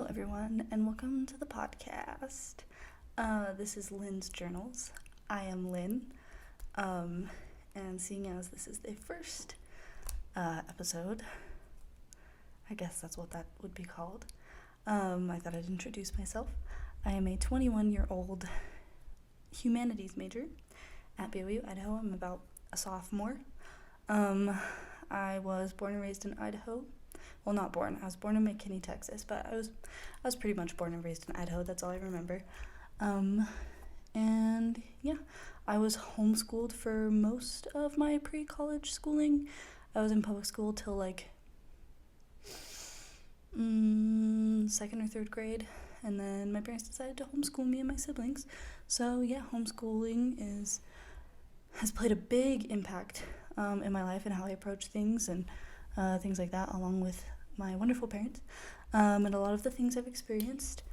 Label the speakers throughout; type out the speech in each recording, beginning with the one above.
Speaker 1: Hello everyone, and welcome to the podcast. This is Lyn's Journals. I am Lyn, and seeing as this is the first episode, I guess that's what that would be called, I thought I'd introduce myself. I am a 21-year-old humanities major at BYU, Idaho. I'm about a sophomore. I was born and raised in Idaho. Well, not born. I was born in McKinney, Texas, but I was pretty much born and raised in Idaho. That's all I remember. And yeah, I was homeschooled for most of my pre-college schooling. I was in public school till second or third grade, and then my parents decided to homeschool me and my siblings. So yeah, homeschooling has played a big impact in my life and how I approach things and things like that, along with my wonderful parents, and a lot of the things I've experienced.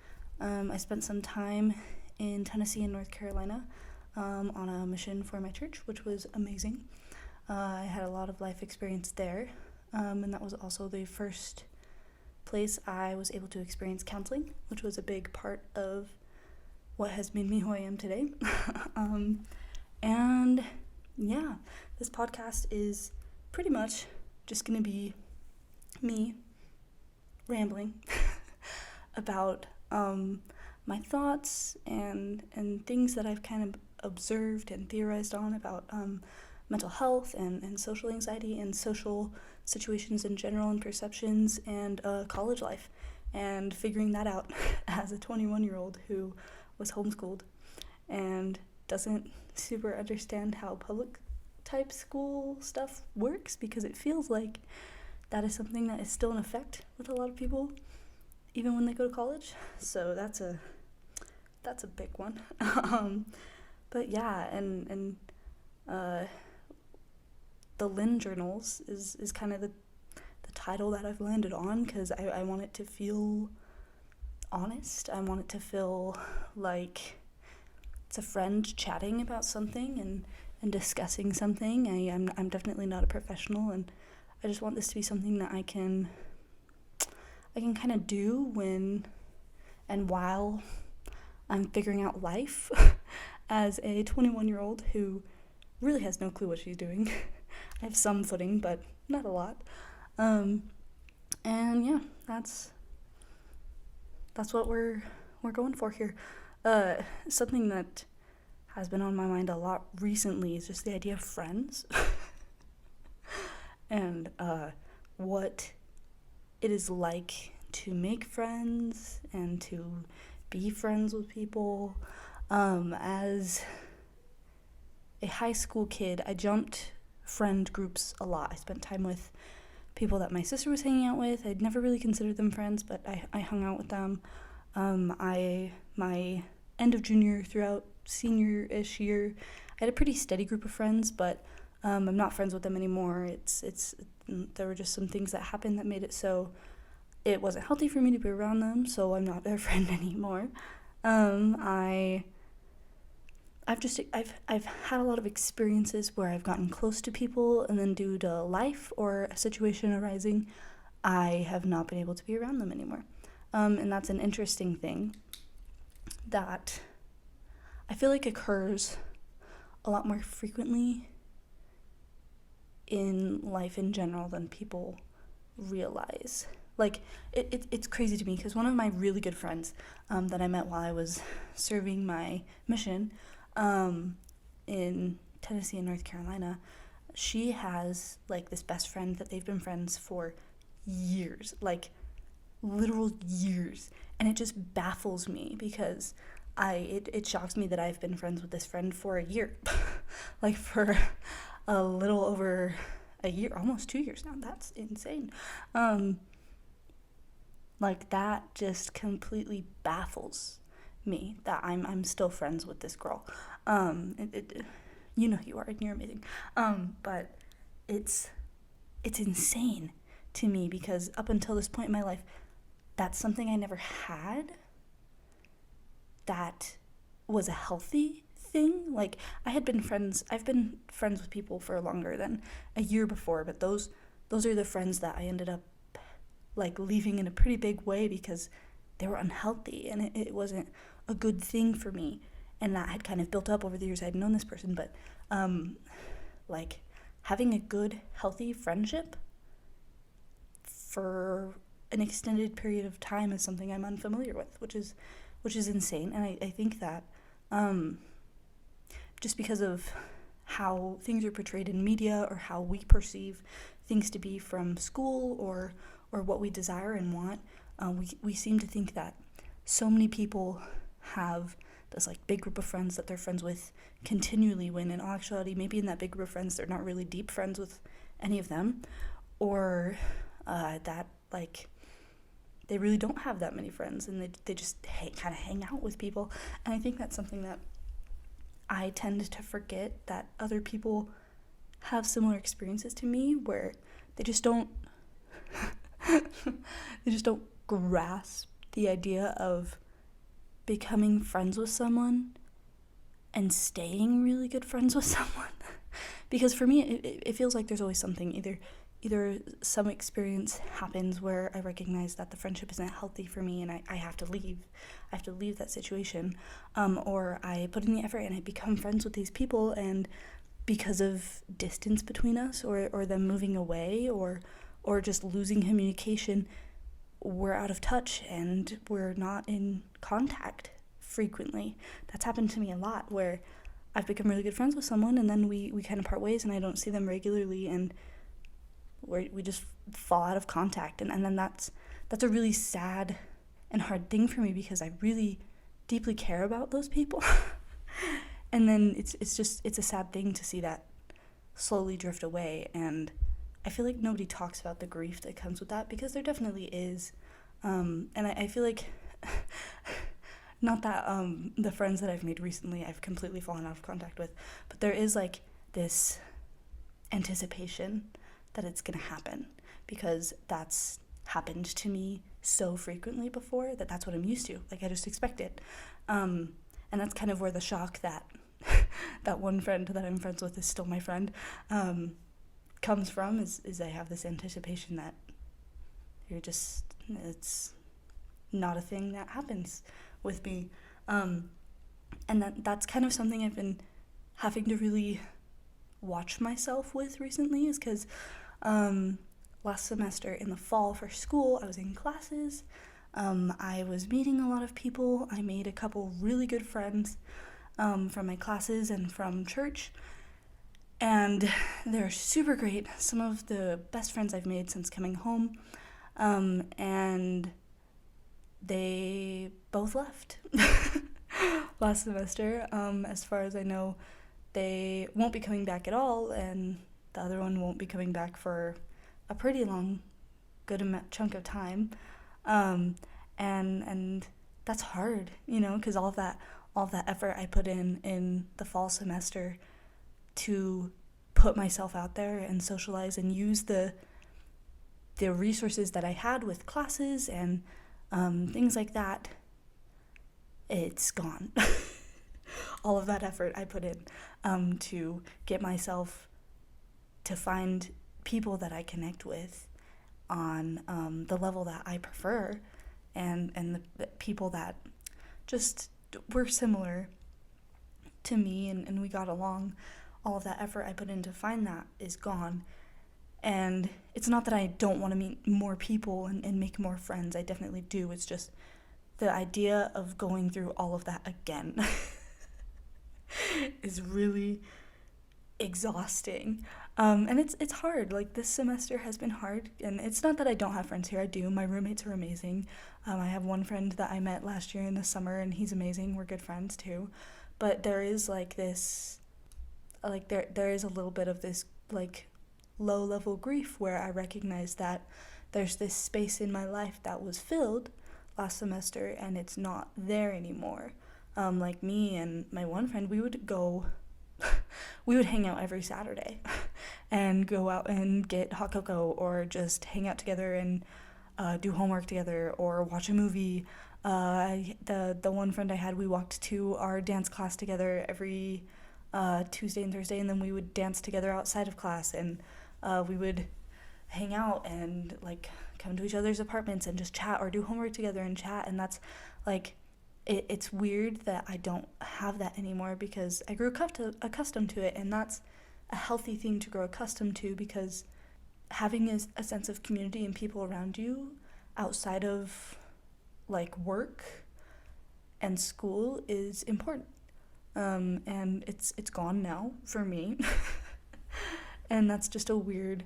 Speaker 1: I spent some time in Tennessee and North Carolina on a mission for my church, which was amazing. I had a lot of life experience there, and that was also the first place I was able to experience counseling, which was a big part of what has made me who I am today. And yeah, this podcast is pretty much just going to be me rambling about my thoughts and things that I've kind of observed and theorized on about mental health and social anxiety and social situations in general and perceptions and college life, and figuring that out as a 21-year-old who was homeschooled and doesn't super understand how public type school stuff works, because it feels like that is something that is still in effect with a lot of people even when they go to college. So that's a big one. But yeah, and the Lyn Journals is kind of the title that I've landed on, because I want it to feel honest. I want it to feel like it's a friend chatting about something and discussing something. I'm definitely not a professional, and I just want this to be something that I can kind of do when and while I'm figuring out life as a 21-year-old who really has no clue what she's doing. I have some footing, but not a lot. And yeah, that's what we're going for here. Something that has been on my mind a lot recently is just the idea of friends. And what it is like to make friends and to be friends with people. As a high school kid, I jumped friend groups a lot. I spent time with people that my sister was hanging out with. I'd never really considered them friends, but I hung out with them. My end of junior throughout senior-ish year, I had a pretty steady group of friends, but I'm not friends with them anymore. There were just some things that happened that made it so it wasn't healthy for me to be around them, so I'm not their friend anymore. I've had a lot of experiences where I've gotten close to people, and then due to life or a situation arising, I have not been able to be around them anymore. And that's an interesting thing that I feel like occurs a lot more frequently in life in general than people realize. Like, it's crazy to me, because one of my really good friends that I met while I was serving my mission in Tennessee and North Carolina, she has this best friend that they've been friends for years, literal years, and it just baffles me, because it shocks me that I've been friends with this friend for a year, for a little over a year, almost 2 years now. That's insane. That just completely baffles me that I'm still friends with this girl. You know you are, and you're amazing. But it's insane to me, because up until this point in my life, that's something I never had that was a healthy thing. I've been friends with people for longer than a year before, but those are the friends that I ended up leaving in a pretty big way, because they were unhealthy, and it wasn't a good thing for me. And that had kind of built up over the years I'd known this person. But like having a good, healthy friendship for an extended period of time is something I'm unfamiliar with, which is insane. And I think that just because of how things are portrayed in media, or how we perceive things to be from school, or what we desire and want, we seem to think that so many people have this like big group of friends that they're friends with continually, when in all actuality maybe in that big group of friends they're not really deep friends with any of them, or that like they really don't have that many friends, and they just kind of hang out with people. And I think that's something that I tend to forget, that other people have similar experiences to me, where they just don't grasp the idea of becoming friends with someone and staying really good friends with someone. Because for me, it feels like there's always something, either some experience happens where I recognize that the friendship isn't healthy for me, and I have to leave. I have to leave that situation. Or I put in the effort and I become friends with these people, and because of distance between us, or them moving away, or just losing communication, we're out of touch and we're not in contact frequently. That's happened to me a lot, where I've become really good friends with someone, and then we kind of part ways, and I don't see them regularly, and we just fall out of contact. And then that's a really sad and hard thing for me, because I really deeply care about those people. And then it's a sad thing to see that slowly drift away. And I feel like nobody talks about the grief that comes with that, because there definitely is. And I feel like not that the friends that I've made recently I've completely fallen out of contact with, but there is like this anticipation that it's gonna happen, because that's happened to me so frequently before that's what I'm used to. Like, I just expect it. And that's kind of where the shock that that one friend that I'm friends with is still my friend comes from, is I have this anticipation that it's not a thing that happens with me. And that's kind of something I've been having to really watch myself with recently, is because last semester in the fall for school, I was in classes. I was meeting a lot of people. I made a couple really good friends from my classes and from church. And they're super great. Some of the best friends I've made since coming home. And they both left last semester. As far as I know, they won't be coming back at all, and the other one won't be coming back for a pretty long, good chunk of time. And that's hard, because all of that effort I put in the fall semester to put myself out there and socialize and use the resources that I had with classes and things like that, it's gone. All of that effort I put in to get myself to find people that I connect with on the level that I prefer, and the people that just were similar to me and we got along. All of that effort I put in to find that is gone. And it's not that I don't want to meet more people and make more friends. I definitely do. It's just the idea of going through all of that again is really exhausting. And it's hard. Like, this semester has been hard. And it's not that I don't have friends here. I do. My roommates are amazing. I have one friend that I met last year in the summer, and he's amazing. We're good friends too. But there is like this, like there is a little bit of this like low-level grief where I recognize that there's this space in my life that was filled last semester and it's not there anymore. Like, me and my one friend, we would hang out every Saturday and go out and get hot cocoa, or just hang out together and do homework together, or watch a movie. The one friend I had, we walked to our dance class together every Tuesday and Thursday, and then we would dance together outside of class, and we would hang out and like come to each other's apartments and just chat or do homework together and chat. And that's like, it's weird that I don't have that anymore because I grew accustomed to it, and that's a healthy thing to grow accustomed to, because having a sense of community and people around you outside of like work and school is important. And it's gone now for me. And that's just a weird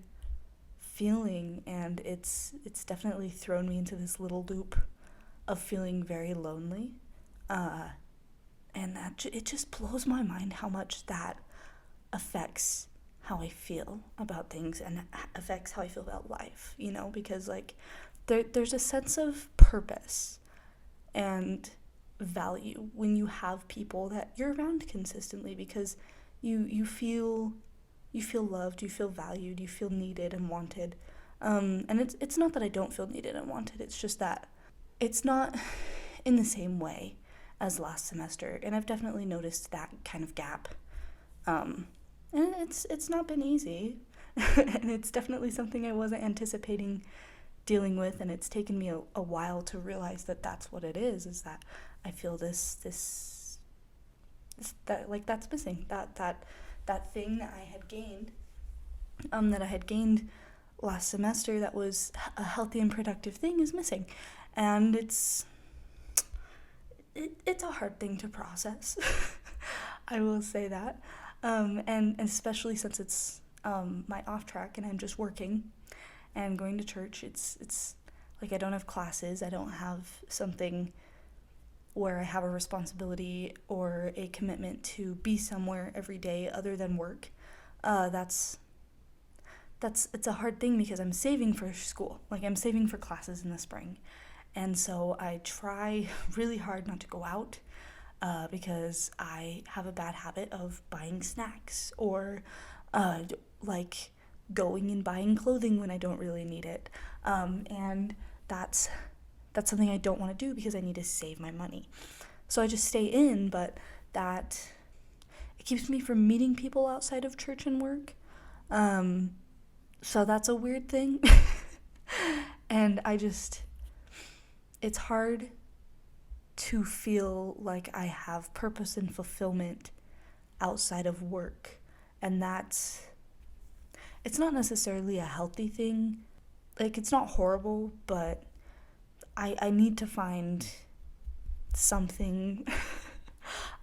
Speaker 1: feeling, and it's definitely thrown me into this little loop of feeling very lonely. And that it just blows my mind how much that affects how I feel about things and affects how I feel about life, you know, because like there's a sense of purpose and value when you have people that you're around consistently, because you feel loved, you feel valued, you feel needed and wanted. And it's not that I don't feel needed and wanted, it's just that it's not in the same way as last semester, and I've definitely noticed that kind of gap. And it's not been easy, and it's definitely something I wasn't anticipating dealing with, and it's taken me a while to realize that that's what it is that I feel this that like that's missing, that thing that I had gained last semester that was a healthy and productive thing is missing, and it's a hard thing to process. I will say that, and especially since it's my off track and I'm just working and going to church. It's like I don't have classes, I don't have something where I have a responsibility or a commitment to be somewhere every day other than work. It's a hard thing because I'm saving for school, like I'm saving for classes in the spring. And so I try really hard not to go out because I have a bad habit of buying snacks or like going and buying clothing when I don't really need it. And that's something I don't want to do because I need to save my money. So I just stay in, but it keeps me from meeting people outside of church and work. So that's a weird thing. And it's hard to feel like I have purpose and fulfillment outside of work. And it's not necessarily a healthy thing. Like, it's not horrible, but I need to find something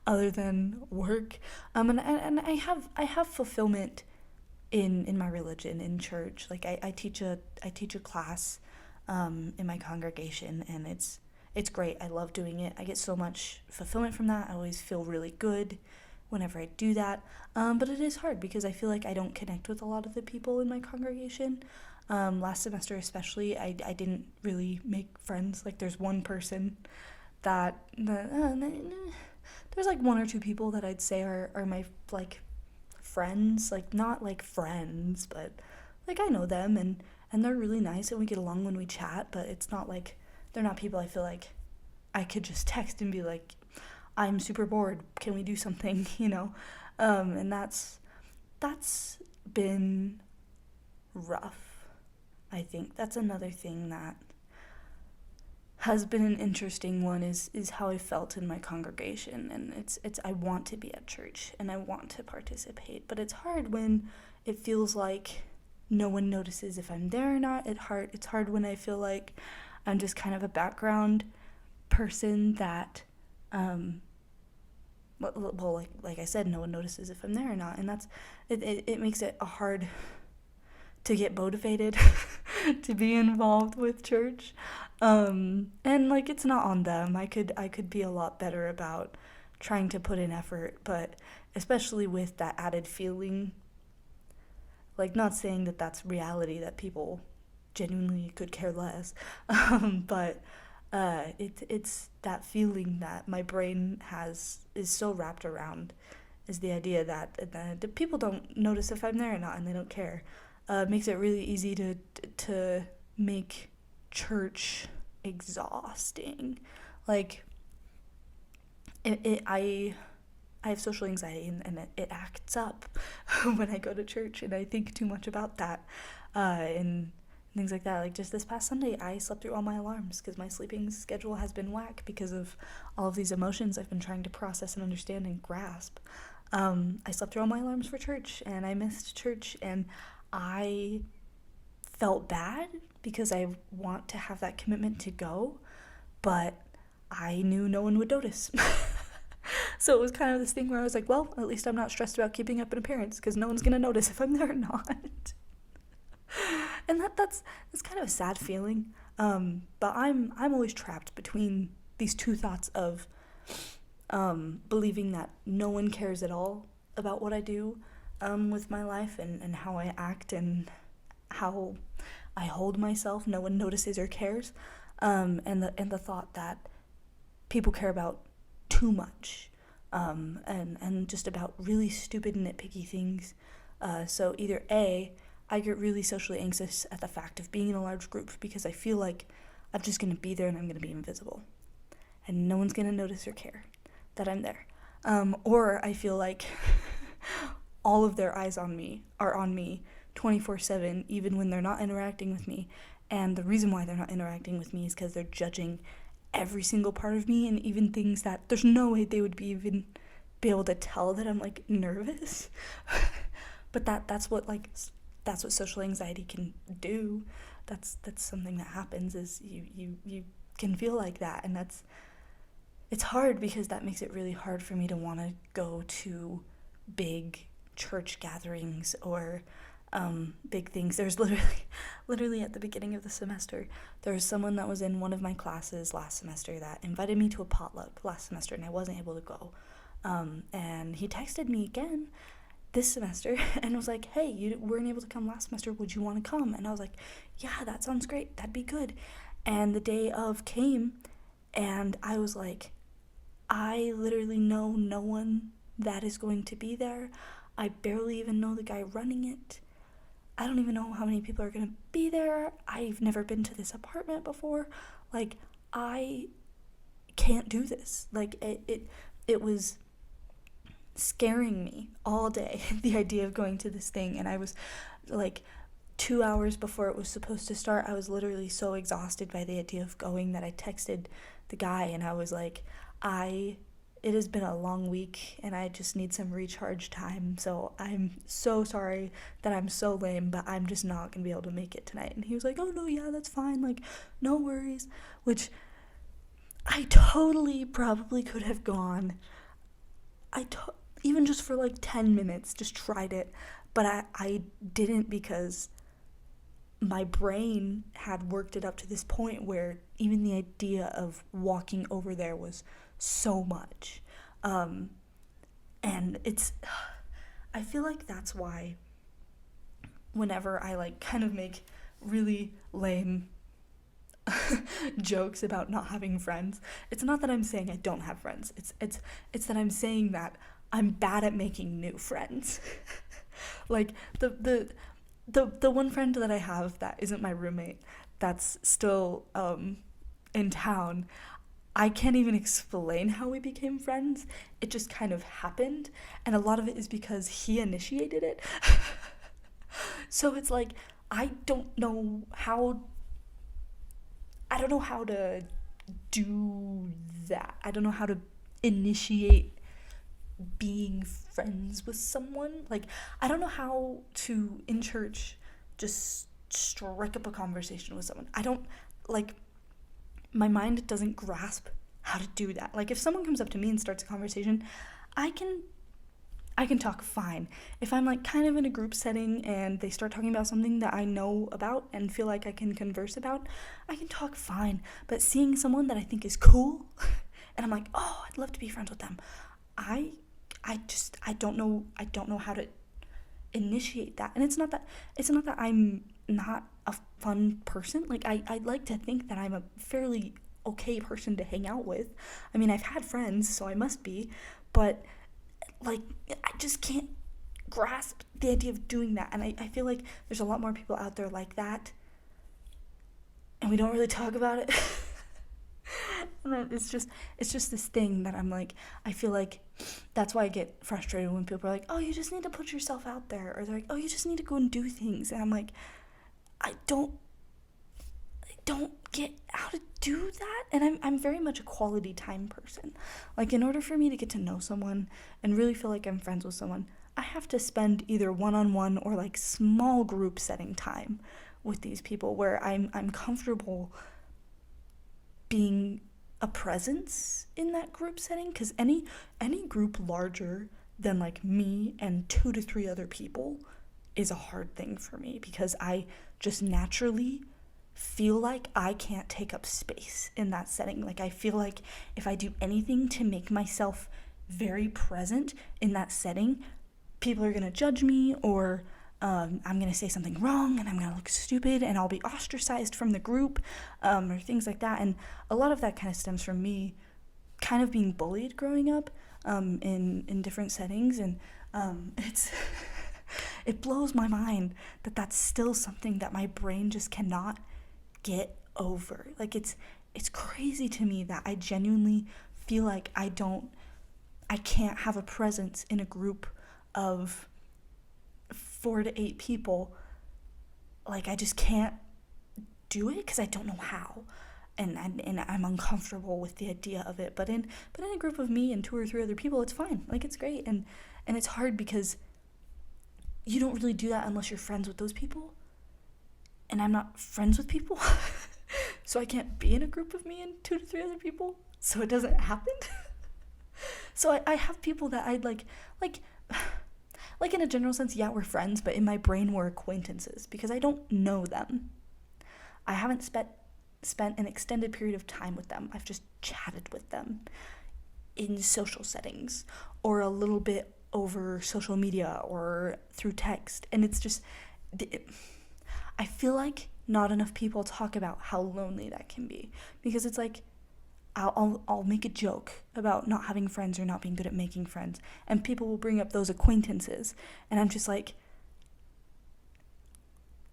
Speaker 1: other than work. And I have fulfillment in my religion, in church. Like I teach a class in my congregation, and it's great. I love doing it. I get so much fulfillment from that. I always feel really good whenever I do that. But it is hard because I feel like I don't connect with a lot of the people in my congregation. Last semester especially, I didn't really make friends. Like there's one person that there's like one or two people that I'd say are my like friends, like not like friends, but like I know them and they're really nice and we get along when we chat, but it's not like they're not people I feel like I could just text and be like, I'm super bored, can we do something, you know? And that's been rough. I think that's another thing that has been an interesting one is how I felt in my congregation. And it's I want to be at church and I want to participate, but it's hard when it feels like no one notices if I'm there or not. It's hard when I feel like I'm just kind of a background person that well, like I said, no one notices if I'm there or not, and that's it makes it hard to get motivated to be involved with church. And like it's not on them. I could be a lot better about trying to put in effort, but especially with that added feeling, like not saying that that's reality, that people genuinely could care less, but it's that feeling that my brain is so wrapped around, is the idea that the people don't notice if I'm there or not and they don't care. Makes it really easy to make church exhausting. Like I have social anxiety and it acts up when I go to church, and I think too much about that. and things like that. Like just this past Sunday, I slept through all my alarms because my sleeping schedule has been whack because of all of these emotions I've been trying to process and understand and grasp. I slept through all my alarms for church, and I missed church, and I felt bad because I want to have that commitment to go, but I knew no one would notice. So it was kind of this thing where I was like, well, at least I'm not stressed about keeping up an appearance because no one's going to notice if I'm there or not. And that's kind of a sad feeling. But I'm always trapped between these two thoughts of believing that no one cares at all about what I do with my life and how I act and how I hold myself. No one notices or cares. And the thought that people care about too much, and just about really stupid nitpicky things. So either A, I get really socially anxious at the fact of being in a large group because I feel like I'm just going to be there and I'm going to be invisible. And no one's going to notice or care that I'm there. Or I feel like all of their eyes are on me 24/7, even when they're not interacting with me. And the reason why they're not interacting with me is because they're judging every single part of me, and even things that there's no way they would be able to tell that I'm like nervous. But that's what social anxiety can do. That's something that happens, is you can feel like that, and it's hard because that makes it really hard for me to want to go to big church gatherings or big things. There's literally at the beginning of the semester, there was someone that was in one of my classes last semester that invited me to a potluck last semester, and I wasn't able to go. And he texted me again this semester and was like, hey, you weren't able to come last semester, would you want to come? And I was like, yeah, that sounds great, that'd be good. And the day of came, and I was like, I literally know no one that is going to be there. I barely even know the guy running it. I don't even know how many people are going to be there. I've never been to this apartment before. Like, I can't do this. Like, it was scaring me all day, the idea of going to this thing. And I was like 2 hours before it was supposed to start, I was literally so exhausted by the idea of going that I texted the guy, and I was like, it has been a long week and I just need some recharge time, so I'm so sorry that I'm so lame, but I'm just not gonna be able to make it tonight. And he was like, oh no, yeah, that's fine, like, no worries, which I totally probably could have gone. Even just for like 10 minutes, just tried it, but I didn't, because my brain had worked it up to this point where even the idea of walking over there was so much. And I feel like that's why whenever I like kind of make really lame jokes about not having friends, it's not that I'm saying I don't have friends. It's that I'm saying that I'm bad at making new friends. Like the one friend that I have that isn't my roommate, that's still in town, I can't even explain how we became friends. It just kind of happened, and a lot of it is because he initiated it. So it's like, I don't know how to do that. I don't know how to initiate being friends with someone. Like, I don't know how to, in church, just strike up a conversation with someone. I don't, like, my mind doesn't grasp how to do that. Like, if someone comes up to me and starts a conversation, I can talk fine. If I'm like kind of in a group setting and they start talking about something that I know about and feel like I can converse about, I can talk fine. But seeing someone that I think is cool and I'm like, oh, I'd love to be friends with them, I don't know how to initiate that. And it's not that I'm not a fun person. Like, I'd like to think that I'm a fairly okay person to hang out with. I mean, I've had friends, so I must be, but like, I just can't grasp the idea of doing that. And I feel like there's a lot more people out there like that, and we don't really talk about it. And it's just this thing that I'm like, I feel like that's why I get frustrated when people are like, oh, you just need to put yourself out there, or they're like, oh, you just need to go and do things. And I'm like, I don't get how to do that. And I'm very much a quality time person. Like, in order for me to get to know someone and really feel like I'm friends with someone, I have to spend either one-on-one or like small group setting time with these people where I'm comfortable being a presence in that group setting, because any group larger than like me and 2 to 3 other people is a hard thing for me, because I just naturally feel like I can't take up space in that setting. Like, I feel like if I do anything to make myself very present in that setting, people are going to judge me, or I'm going to say something wrong and I'm going to look stupid and I'll be ostracized from the group, or things like that. And a lot of that kind of stems from me kind of being bullied growing up in different settings. And it's it blows my mind that that's still something that my brain just cannot get over. Like, it's crazy to me that I genuinely feel like I can't have a presence in a group of 4 to 8 people. Like, I just can't do it because I don't know how, and I'm uncomfortable with the idea of it. But in a group of me and 2 or 3 other people, it's fine. Like, it's great. And it's hard because you don't really do that unless you're friends with those people, and I'm not friends with people. So I can't be in a group of me and 2 to 3 other people, so it doesn't happen. So I have people that I'd like in a general sense, yeah, we're friends, but in my brain we're acquaintances because I don't know them. I haven't spent an extended period of time with them. I've just chatted with them in social settings or a little bit over social media or through text. And it's just, I feel like not enough people talk about how lonely that can be, because it's like, I'll make a joke about not having friends or not being good at making friends, and people will bring up those acquaintances, and I'm just like,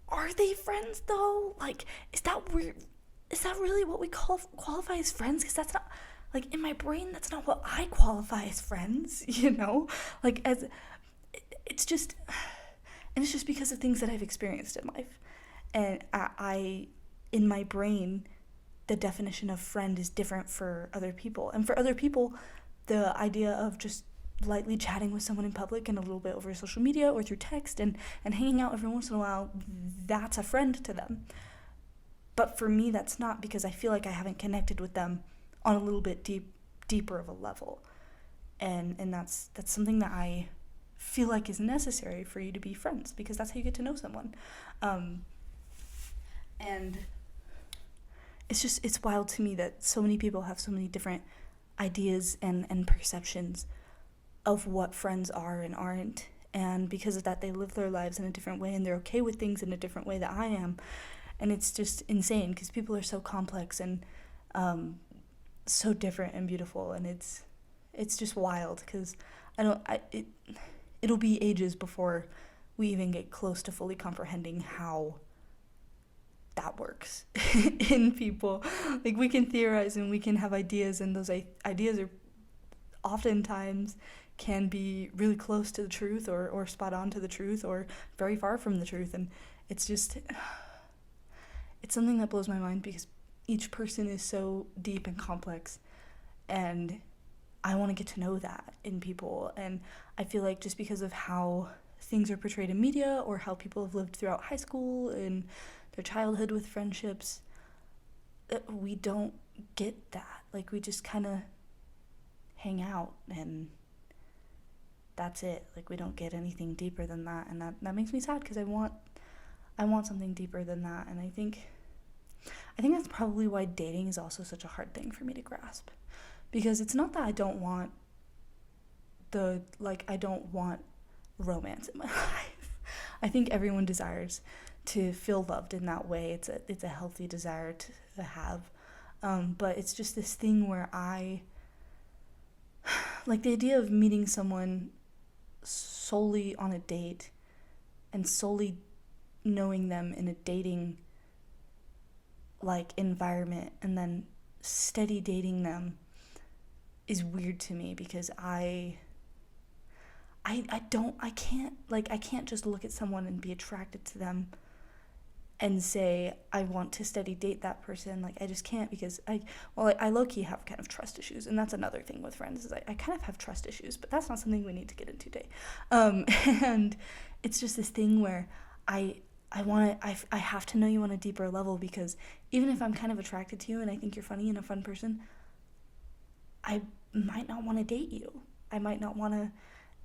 Speaker 1: are they friends though? Like, is that really what we qualify as friends? Because that's not, like, in my brain, that's not what I qualify as friends, you know? Like, it's just because of things that I've experienced in life, and I in my brain, the definition of friend is different for other people. And for other people, the idea of just lightly chatting with someone in public and a little bit over social media or through text and hanging out every once in a while, that's a friend to them. But for me, that's not, because I feel like I haven't connected with them on a little bit deeper of a level. And that's something that I feel like is necessary for you to be friends, because that's how you get to know someone. And it's wild to me that so many people have so many different ideas and perceptions of what friends are and aren't. And because of that, they live their lives in a different way, and they're okay with things in a different way that I am. And it's just insane, because people are so complex and so different and beautiful. And it's just wild, because it'll be ages before we even get close to fully comprehending how that works in people. Like, we can theorize and we can have ideas, and those ideas are oftentimes can be really close to the truth, or spot on to the truth, or very far from the truth. And it's something that blows my mind, because each person is so deep and complex, and I want to get to know that in people. And I feel like just because of how things are portrayed in media, or how people have lived throughout high school and their childhood with friendships, we don't get that. Like, we just kind of hang out and that's it. Like, we don't get anything deeper than that, and that makes me sad, because I want something deeper than that. And I think that's probably why dating is also such a hard thing for me to grasp, because it's not that I don't want romance in my life. I think everyone desires to feel loved in that way. It's a healthy desire to have, but it's just this thing where I like the idea of meeting someone solely on a date and solely knowing them in a dating like environment, and then steady dating them is weird to me, because I can't just look at someone and be attracted to them and say I want to steady date that person. Like, I just can't, because I low-key have kind of trust issues, and that's another thing with friends, is I kind of have trust issues, but that's not something we need to get into today. And it's just this thing where I have to know you on a deeper level, because even if I'm kind of attracted to you and I think you're funny and a fun person, I might not want to date you. I might not want to,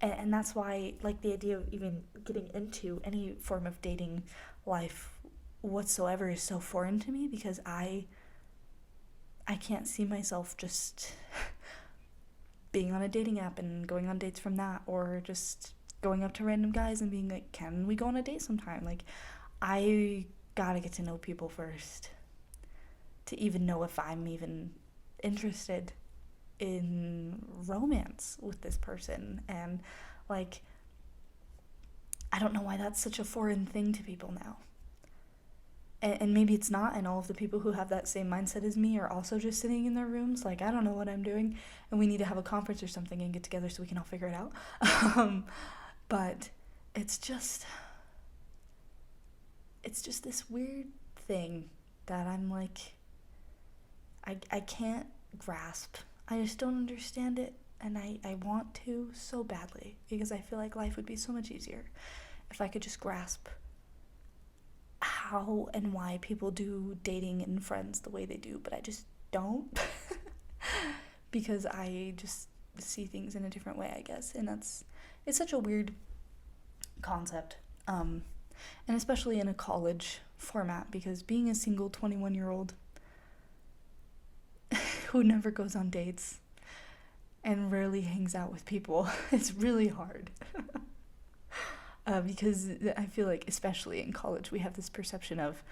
Speaker 1: and that's why, like, the idea of even getting into any form of dating life whatsoever is so foreign to me, because I can't see myself just being on a dating app and going on dates from that, or just going up to random guys and being like, can we go on a date sometime? Like, I gotta get to know people first to even know if I'm even interested in romance with this person. And, like, I don't know why that's such a foreign thing to people now. And maybe it's not, and all of the people who have that same mindset as me are also just sitting in their rooms like, I don't know what I'm doing, and we need to have a conference or something and get together so we can all figure it out. But it's just this weird thing that I'm like, I can't grasp. I just don't understand it, and I want to so badly, because I feel like life would be so much easier if I could just grasp how and why people do dating and friends the way they do, but I just don't. Because I just see things in a different way, I guess, and it's such a weird concept, and especially in a college format, because being a single 21-year-old who never goes on dates and rarely hangs out with people, it's really hard. Because I feel like, especially in college, we have this perception of,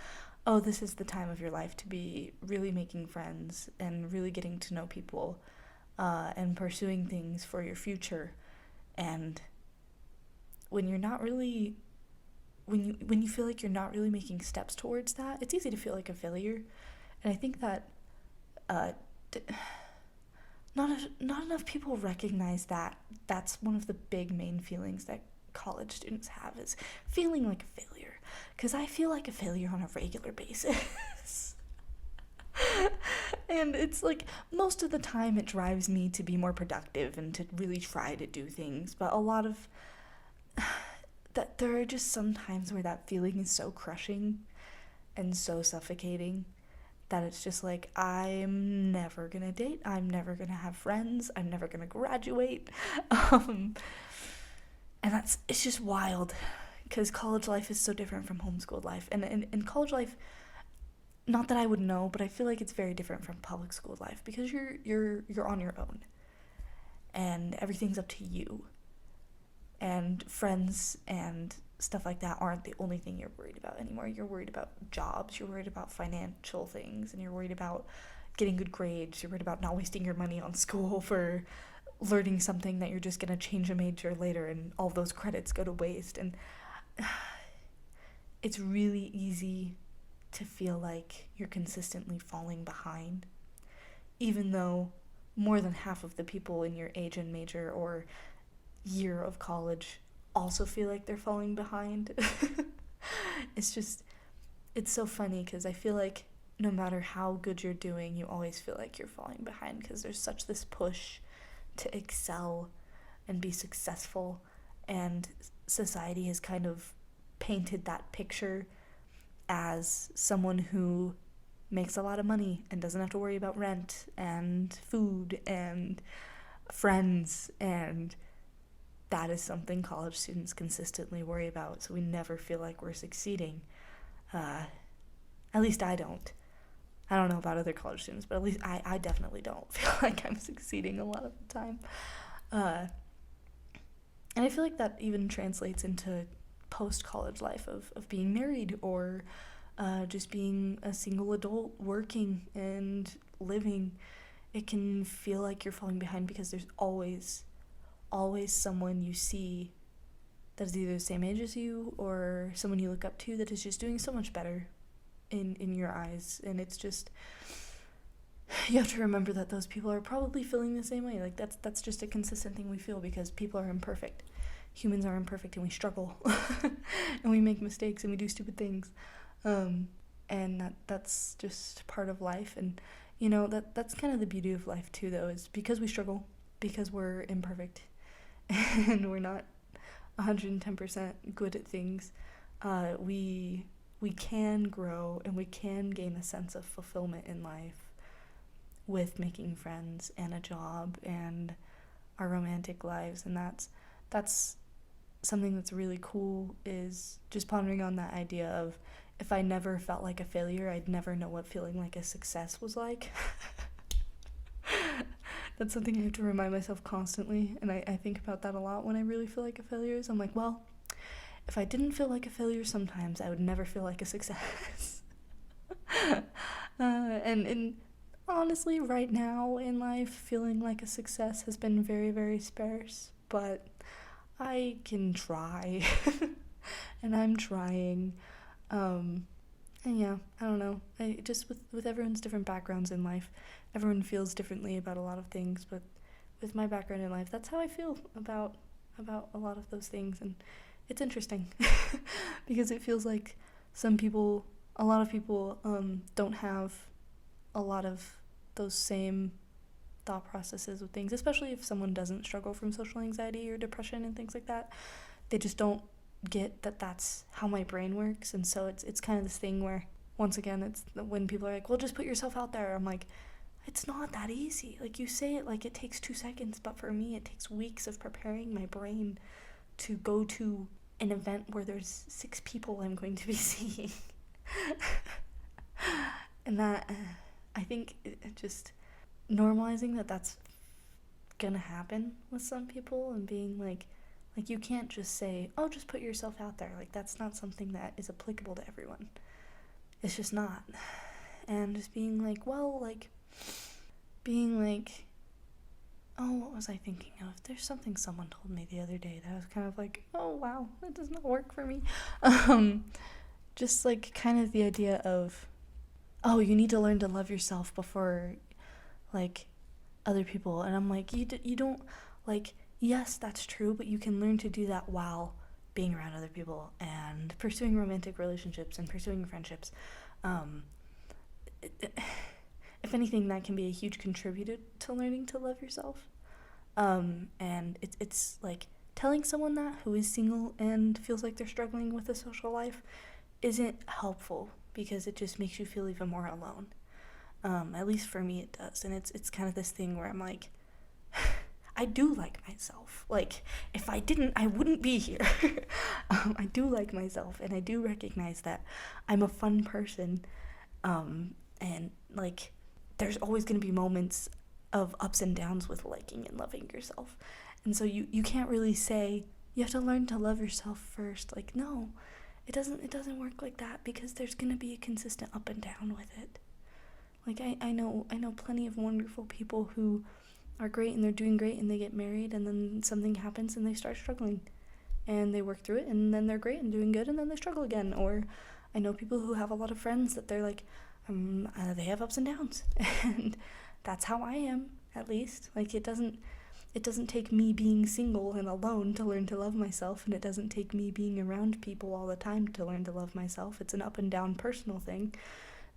Speaker 1: oh, this is the time of your life to be really making friends and really getting to know people, and pursuing things for your future. And when you're not really, when you feel like you're not really making steps towards that, it's easy to feel like a failure. And I think that not enough people recognize that that's one of the big main feelings that college students have, is feeling like a failure. Because I feel like a failure on a regular basis. And it's like, most of the time it drives me to be more productive and to really try to do things, but a lot of that, there are just some times where that feeling is so crushing and so suffocating that it's just like, I'm never gonna date, I'm never gonna have friends, I'm never gonna graduate. And it's just wild, because college life is so different from homeschooled life. And in college life, not that I would know, but I feel like it's very different from public school life, because you're on your own, and everything's up to you. And friends and stuff like that aren't the only thing you're worried about anymore. You're worried about jobs, you're worried about financial things, and you're worried about getting good grades, you're worried about not wasting your money on school for learning something that you're just going to change a major later, and all those credits go to waste. And it's really easy to feel like you're consistently falling behind, even though more than half of the people in your age and major or year of college also feel like they're falling behind. It's so funny, because I feel like no matter how good you're doing, you always feel like you're falling behind, because there's such this push to excel and be successful, and society has kind of painted that picture as someone who makes a lot of money and doesn't have to worry about rent and food and friends, and that is something college students consistently worry about, so we never feel like we're succeeding. At least I don't. I don't know about other college students, but at least I definitely don't feel like I'm succeeding a lot of the time. And I feel like that even translates into post-college life of being married, or just being a single adult working and living. It can feel like you're falling behind, because there's always someone you see that is either the same age as you, or someone you look up to that is just doing so much better in your eyes. And it's just, you have to remember that those people are probably feeling the same way. Like, that's just a consistent thing we feel, because people are imperfect. Humans are imperfect, and we struggle. And we make mistakes, and we do stupid things. And that's just part of life. And that's kind of the beauty of life too, though, is because we struggle, because we're imperfect and we're not 110% good at things, we can grow and we can gain a sense of fulfillment in life with making friends and a job and our romantic lives. And that's something that's really cool, is just pondering on that idea of, if I never felt like a failure, I'd never know what feeling like a success was like. That's something I have to remind myself constantly, and I think about that a lot when I really feel like a failure. I'm like, well, if I didn't feel like a failure sometimes, I would never feel like a success. And honestly, right now in life, feeling like a success has been very, very sparse, but I can try, and I'm trying. And yeah, I don't know. I just with everyone's different backgrounds in life, everyone feels differently about a lot of things. But with my background in life, that's how I feel about a lot of those things, and it's interesting because it feels like a lot of people, don't have a lot of those same thought processes with things, especially if someone doesn't struggle from social anxiety or depression and things like that. They just don't get that that's how my brain works. And so it's kind of this thing where, once again, it's when people are like, well, just put yourself out there, I'm like, it's not that easy. Like, you say it like it takes 2 seconds, but for me it takes weeks of preparing my brain to go to an event where there's 6 people I'm going to be seeing. And that, I think, just normalizing that that's gonna happen with some people, and being like you can't just say, oh, just put yourself out there. Like, that's not something that is applicable to everyone. It's just not. And just being like, oh, what was I thinking of? There's something someone told me the other day that I was kind of like, oh, wow, that does not work for me. Just like kind of the idea of, oh, you need to learn to love yourself before, like, other people. And I'm like, you don't, like, yes, that's true, but you can learn to do that while being around other people and pursuing romantic relationships and pursuing friendships. If anything, that can be a huge contributor to learning to love yourself. And it's like, telling someone that who is single and feels like they're struggling with a social life isn't helpful, because it just makes you feel even more alone. At least for me it does. And it's kind of this thing where I'm like, I do like myself. Like, if I didn't, I wouldn't be here. I do like myself, and I do recognize that I'm a fun person. And, like, there's always going to be moments of ups and downs with liking and loving yourself. And so you can't really say, you have to learn to love yourself first. Like, no, it doesn't work like that, because there's going to be a consistent up and down with it. Like, I know plenty of wonderful people who are great and they're doing great and they get married, and then something happens and they start struggling, and they work through it, and then they're great and doing good, and then they struggle again. Or I know people who have a lot of friends that they're like, they have ups and downs, and that's how I am, at least. Like, it doesn't take me being single and alone to learn to love myself, and it doesn't take me being around people all the time to learn to love myself. It's an up and down personal thing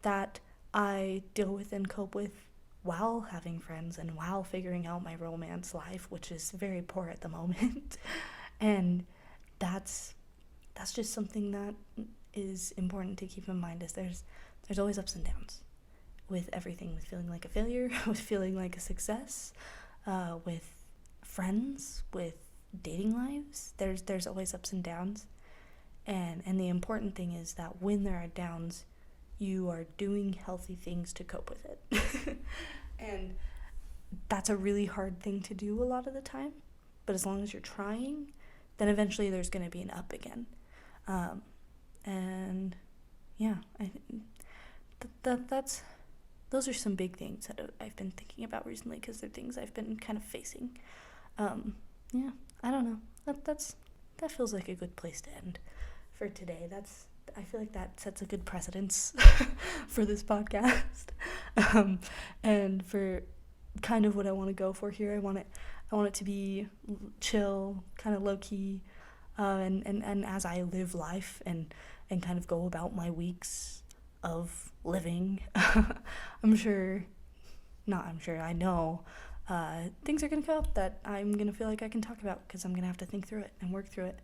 Speaker 1: that I deal with and cope with while having friends and while figuring out my romance life, which is very poor at the moment. And that's just something that is important to keep in mind, is there's always ups and downs with everything, with feeling like a failure, with feeling like a success, with friends, with dating lives. There's always ups and downs. And the important thing is that when there are downs, you are doing healthy things to cope with it. And that's a really hard thing to do a lot of the time, but as long as you're trying, then eventually there's going to be an up again. And yeah, those are some big things that I've been thinking about recently, because they're things I've been kind of facing. Yeah, I don't know. That feels like a good place to end for today. I feel like that sets a good precedence for this podcast. And for kind of what I want to go for here, I want it to be chill, kind of low key, and as I live life and and kind of go about my weeks of living. I know things are going to come up that I'm going to feel like I can talk about because I'm going to have to think through it and work through it.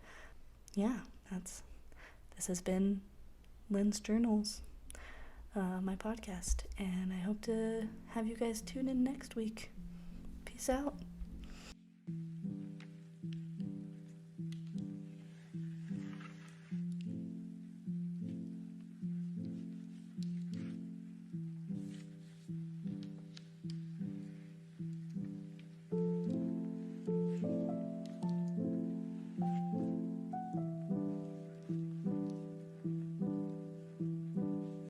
Speaker 1: Yeah, this has been Lyn's Journals, my podcast, and I hope to have you guys tune in next week. Peace out.